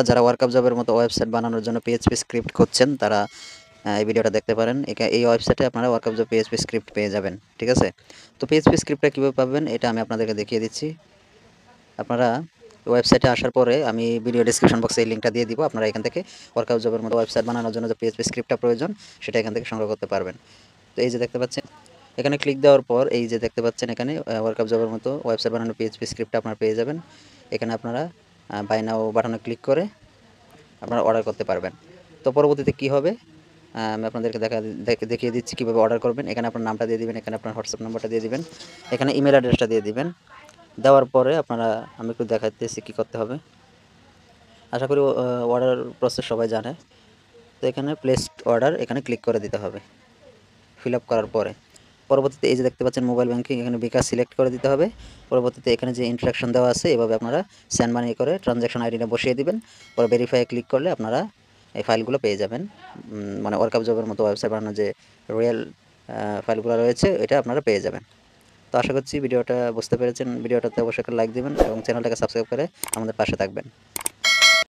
যারা ওয়ার্কআপ জবের মতো ওয়েবসাইট বানানোর জন্য পিএইচপি স্ক্রিপ্ট খুঁজছেন তারা এই ভিডিওটা দেখতে পারেন। এই ওয়েবসাইটে আপনারা ওয়ার্কআপ জব পিএইচপি স্ক্রিপ্ট পেয়ে যাবেন, ঠিক আছে? তো পিএইচপি স্ক্রিপ্টটা কীভাবে পাবেন এটা আমি আপনাদেরকে দেখিয়ে দিচ্ছি। আপনারা ওয়েবসাইটে আসার পরে আমি ভিডিও ডেসক্রিপশন বক্সে এই লিঙ্কটা দিয়ে দিব। আপনারা এখান থেকে ওয়ার্কআপ জবের মতো ওয়েবসাইট বানানোর জন্য যে পিএইচপি স্ক্রিপ্টটা প্রয়োজন সেটা এখান থেকে সংগ্রহ করতে পারবেন। তো এই যে দেখতে পাচ্ছেন এখানে ক্লিক দেওয়ার পর এই যে দেখতে পাচ্ছেন এখানে ওয়ার্কআপ জবের মতো ওয়েবসাইট বানানোর পিএইচপি স্ক্রিপ্টটা আপনারা পেয়ে যাবেন। এখানে আপনারা বাই নাও বাটনে ক্লিক করে আপনারা অর্ডার করতে পারবেন। তো পরবর্তীতে কী হবে আমি আপনাদেরকে দেখিয়ে দিচ্ছি কীভাবে অর্ডার করবেন। এখানে আপনার নামটা দিয়ে দিবেন, এখানে আপনার হোয়াটসঅ্যাপ নাম্বারটা দিয়ে দিবেন, এখানে ইমেল অ্যাড্রেসটা দিয়ে দিবেন। দেওয়ার পরে আপনারা আমি একটু দেখাইতেছি কী করতে হবে। আশা করি অর্ডার প্রসেস সবাই জানে। তো এখানে প্লেসড অর্ডার এখানে ক্লিক করে দিতে হবে ফিল আপ করার পরে। পরবর্তীতে এই যে দেখতে পাচ্ছেন মোবাইল ব্যাংকিং, এখানে বিকাশ সিলেক্ট করে দিতে হবে। পরবর্তীতে এখানে যে ইনস্ট্রাকশন দেওয়া আছে এভাবে আপনারা সেন্ড মানি করে ট্রানজ্যাকশন আইডিটা বসিয়ে দিবেন। পরে ভেরিফাই ক্লিক করলে আপনারা এই ফাইলগুলো পেয়ে যাবেন। মানে ওয়ার্কআপ জবের মতো ওয়েবসাইট বানানোর যে রিয়েল ফাইলগুলো রয়েছে এটা আপনারা পেয়ে যাবেন। তো আশা করছি ভিডিওটা বুঝতে পেরেছেন। ভিডিওটাতে অবশ্যই একটা লাইক দিবেন এবং চ্যানেলটাকে সাবস্ক্রাইব করে আমাদের পাশে থাকবেন।